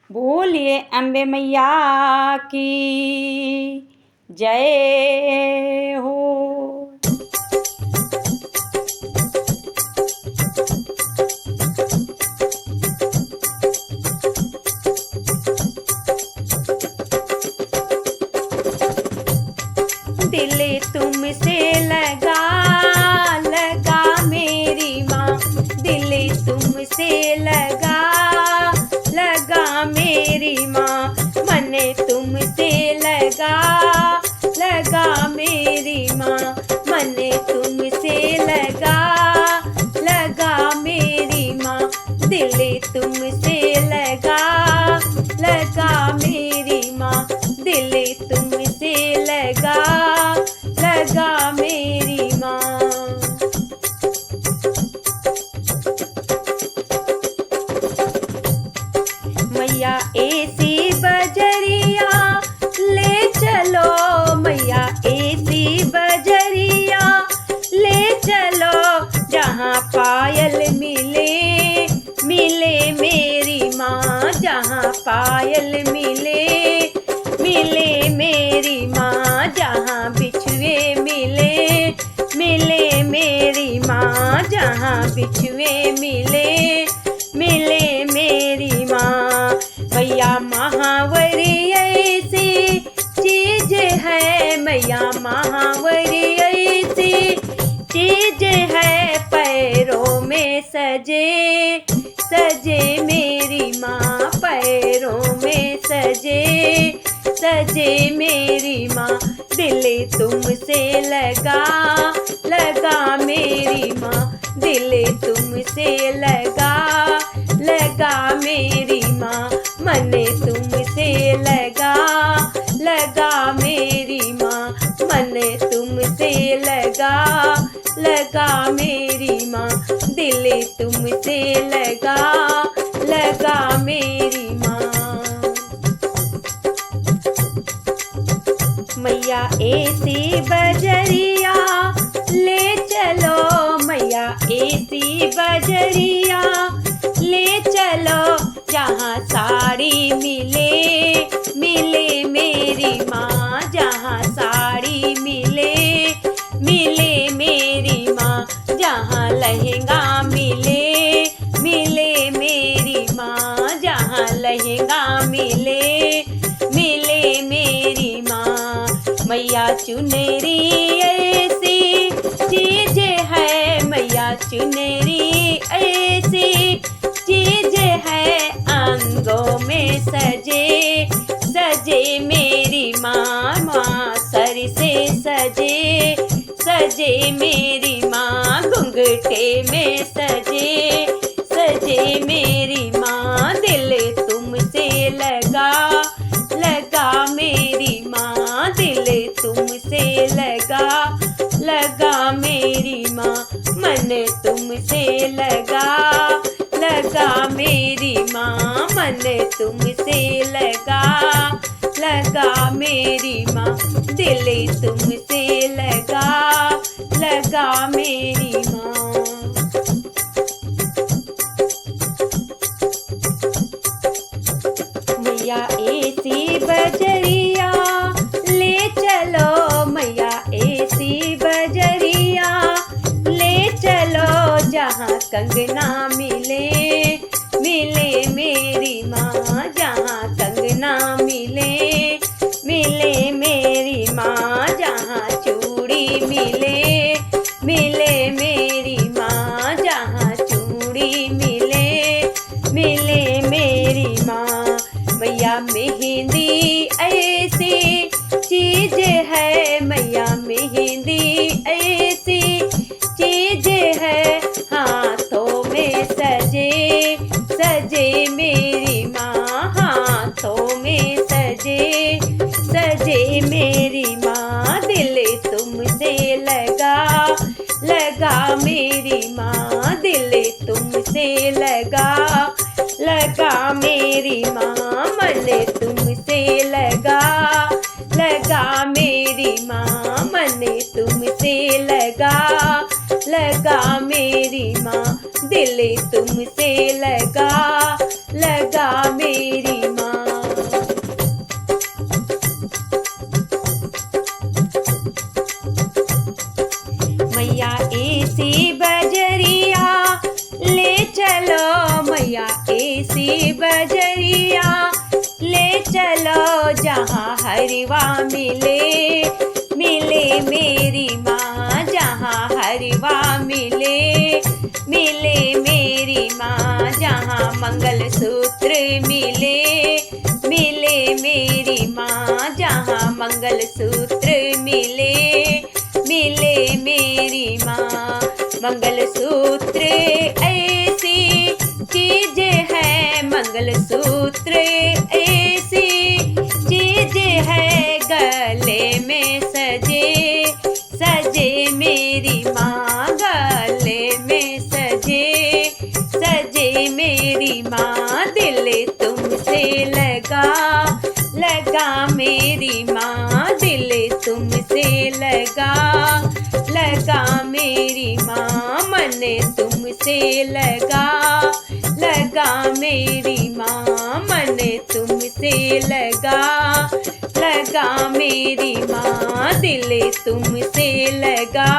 बोलिए अम्बे मैया की जय हो। दिल तुमसे लगा लगा मेरी माँ, दिल तुमसे लगा लगा मेरी माँ, मन तुमसे लगा लगा मेरी माँ, मन तुमसे लगा लगा मेरी माँ, दिल तुमसे लगा लगा मेरी माँ, दिल तुमसे लगा लगा मेरी माँ। मैया ऐसी बजरिया ले चलो, मैया ऐसी बजरिया ले चलो, जहाँ पायल मिले मिले मेरी माँ, जहाँ पायल मिले मिले मेरी माँ, जहाँ बिछुए मिले मिले मेरी माँ, जहाँ बिछुए मिले मिले मेरी माँ। मैया महावरी ऐसी चीज है, मैया महावरी ऐसी चीज है, पैरों में सजे सजे मेरी माँ, पैरों में सजे सजे मेरी माँ, दिल तुमसे लगा लगा मेरी माँ, दिल तुमसे लगा लगा मेरी माँ, मन तुमसे लगा लगा मेरी माँ, मन तुमसे लगा लगा मेरी माँ, दिल तुमसे लगा लगा मेरी माँ। मैया ऐसी बजरिया ले चलो, मैया ऐसी बजरिया ले चलो, जहाँ साड़ी मिले मिले मेरी माँ, जहाँ साड़ी मिले मिले मेरी माँ, जहाँ लहंगा मिले मिले मेरी माँ, जहाँ लहंगा मिले मिले मेरी माँ। मैया चुनरी ऐसी चीज है, मैया चुनरी ऐसी चीज है, अंगों में सजे सजे मेरी माँ, माँ सर से सजे सजे मेरी माँ, घुंघटे में सजे सजे मेरी माँ, दिल तुमसे लगा लगा मेरी माँ, दिल तुमसे लगा लगा मेरी माँ, मन तुमसे लगा लगा मेरी माँ, मन तुमसे लगा लगा मेरी माँ, दिल तुमसे लगा लगा मेरी माँ। मैया ऐसी बजरिया ले चलो, मैया ऐसी बजरिया ले चलो, जहाँ कंगना मिले मिले मेरी माँ, जहाँ कंगना मिले मिले मेरी माँ, जहाँ चूड़ी मिले मिले मेरी माँ, जहाँ चूड़ी मिले मिले मेरी माँ। मैया मेहंदी ऐसी चीज है, मैया मेहंदी ऐसी चीज है, हाथों में सजे सजे मेरी माँ, हाथों में सजे सजे मेरी माँ, दिल तुमसे लगा लगा मेरी माँ, दिल तुमसे लगा लगा मेरी माँ, मन तुमसे लगा लगा मेरी माँ, मन तुमसे लगा लगा मेरी माँ, दिल तुमसे लगा लगा मेरी माँ। बजरिया, ले चलो जहाँ हरवा मिले, मिले मेरी माँ जहाँ हरवा मिले, मिले मेरी माँ जहाँ मंगलसूत्र मिले, मिले मेरी माँ जहाँ मंगलसूत्र मिले, मिले मेरी माँ। मंगलसूत्र ऐसी चीज है, मंगलसूत्र ऐसी चीज है, गले में सजे सजे मेरी माँ, गले में सजे सजे मेरी माँ। दिल तुमसे लगा लगा मेरी माँ, दिल तुमसे लगा लगा मेरी माँ, मन तुमसे लगा लगा मेरी माँ, मन तुमसे लगा लगा मेरी माँ। दिल तुमसे लगा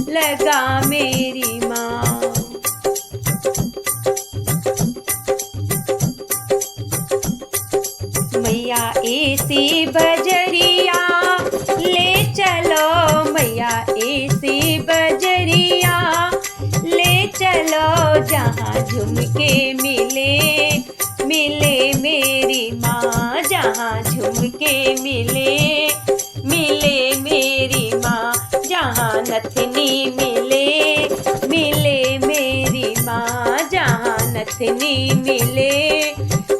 लगा मेरी माँ। मैया ऐसी बजरिया, ले चलो मैया ऐसी बजरिया, ले चलो जहाँ झुमके मिले, मिले मेरी माँ जहाँ झुमके मिले, मिले मेरी माँ जहाँ नथनी मिले, मिले मेरी माँ जहाँ नथनी मिले,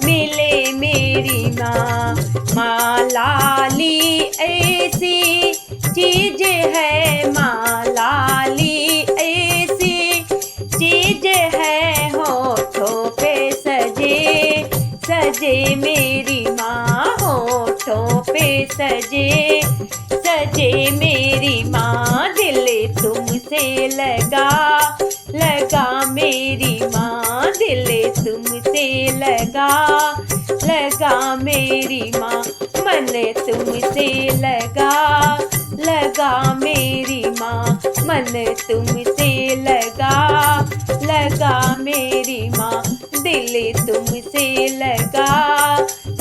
मिले मेरी माँ। माँ लाली ऐसी चीज है, माँ लाली ऐसी चीज है, होठों पे सजे सजे मेरी माँ, होठों पे सजे सजे मेरी माँ। दिल तुमसे लगा लगा मेरी माँ, दिल तुमसे लगा लगा मेरी माँ, मन तुमसे लगा लगा मेरी माँ, मन तुमसे लगा लगा मेरी माँ। दिल तुमसे लगा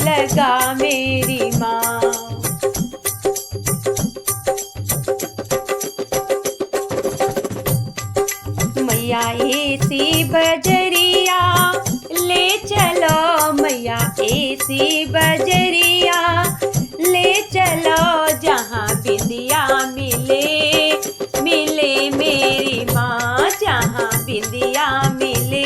लगा मेरी माँ। मैया ऐसी बजरिया, ले चलो मैया ऐसी बजरिया, ले चलो जहाँ बिंदिया मिले, मिले मेरी माँ जहाँ बिंदिया मिले,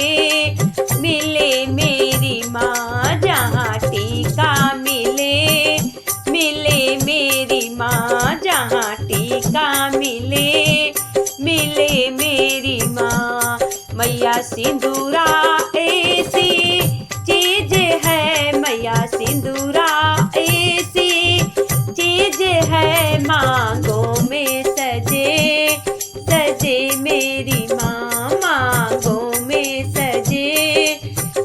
मिले मेरी माँ जहाँ टीका मिले, मिले मेरी माँ जहाँ टीका मिले, मिले मेरी माँ। मैया सिंदूरा ऐसी चीज है, मैया सिंदूरा ऐसी चीज है, मांगों में सजे सजे मेरी माँ, मांगों में सजे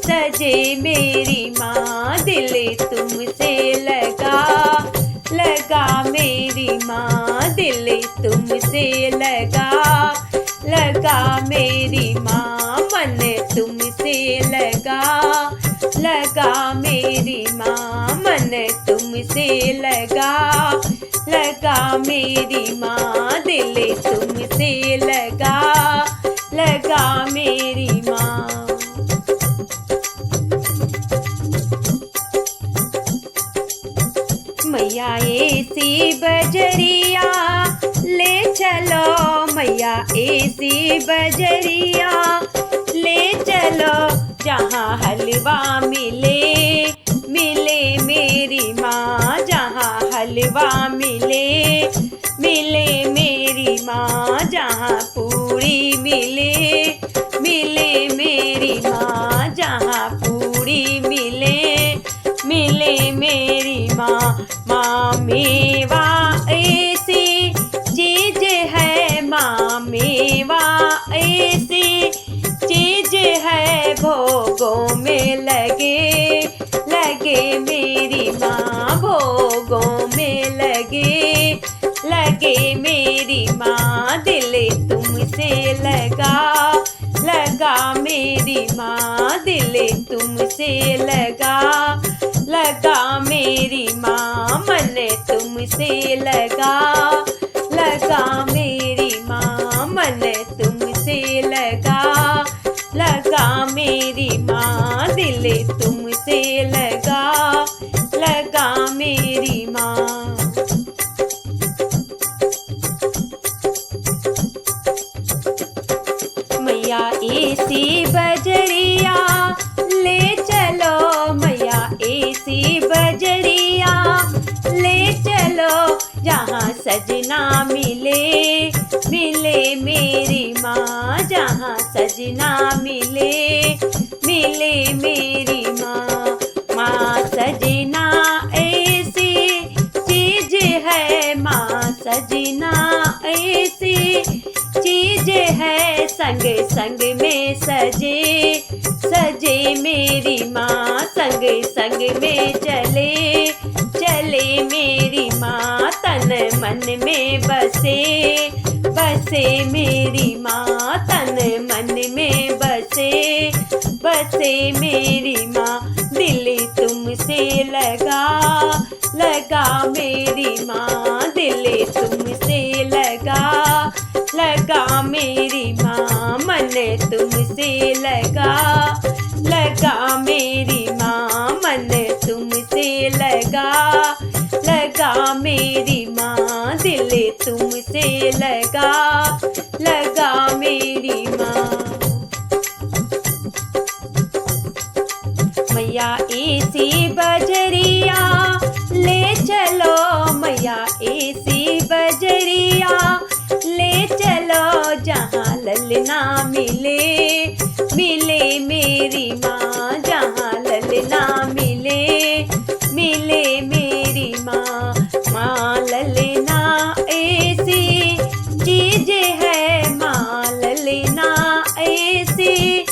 सजे मेरी माँ। दिल तुमसे लगा लगा मेरी माँ, दिल तुमसे लगा लगा मेरी माँ, मन तुमसे लगा लगा मेरी माँ, मन तुमसे लगा लगा मेरी माँ। दिल तुमसे लगा लगा मेरी माँ। मैया ऐसी बजरिया, ले चलो मैया ऐसी बजरिया, ले चलो जहाँ हलवा मिले, मिले मेरी माँ जहाँ हलवा मिले, मिले मेरी माँ जहाँ पूरी मिले, मिले मेरी माँ जहाँ पूरी मिले, मिले मेरी माँ। माँ मेवा ऐसी चीज है, माँ मेवा ऐसी चीज है, भोगों में लगे लगे मेरी माँ, भोगों में लगे लगे मेरी माँ। दिल तुमसे लगा लगा मेरी माँ, दिल तुमसे लगा तुमसे लगा, लगा मेरी माँ मन तुमसे लगा, लगा मेरी माँ दिल तुमसे लगा, लगा मेरी माँ। मैया ऐसी बजरिया ले चलो, मैया ऐसी बजरिया ले चलो, जहाँ सजना मिले, मिले मेरी माँ, जहाँ सजना मिले, मिले मेरी माँ। माँ सजना ऐसी चीज है, माँ सजना ऐसी चीज है, संग संग में सजे, सजे मेरी माँ, संग संग में चले, चले मेरी माँ, तन मन में बसे, बसे मेरी माँ, तन मन में बसे, बसे मेरी माँ, दिल तुमसे लगा, लगा मेरी माँ, दिल तुमसे लगा, लगा मेरी माँ, मन तुमसे लगा, लगा मेरी माँ, मन तुमसे लगा, लगा मेरी माँ, दिल तुमसे लगा, लगा मेरी माँ। मैया ऐसी बजरिया ले चलो, मैया ऐसी बजरिया ले चलो, जहाँ ललना मिले, मिले मेरी माँ, जहाँ ललना मिले, मिले मेरी माँ। माँ ललना ऐसी चीज है, माँ ललना ऐसी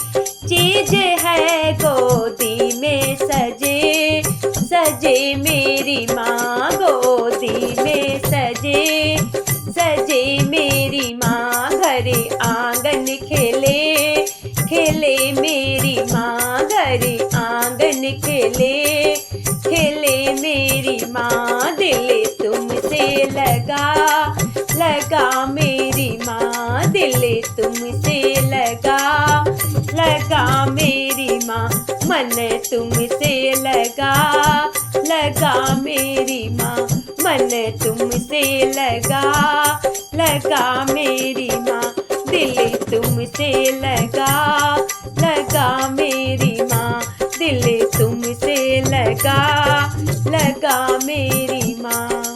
चीज है, गोदी में सजे, सजे मेरी माँ, गोदी में सजे, सजे मेरी माँ, घर आंगन खेले, खेले मेरी माँ, घर आंगन खेले, खेले मेरी माँ, दिल तुमसे लगा, लगा मेरी माँ, दिल तुमसे लगा, लगा मेरी माँ, मन तुमसे लगा, लगा मेरी माँ, मन तुमसे लगा, लगा मेरी माँ, दिल तुमसे लगा, लगा मेरी माँ, दिल तुमसे लगा, लगा मेरी माँ।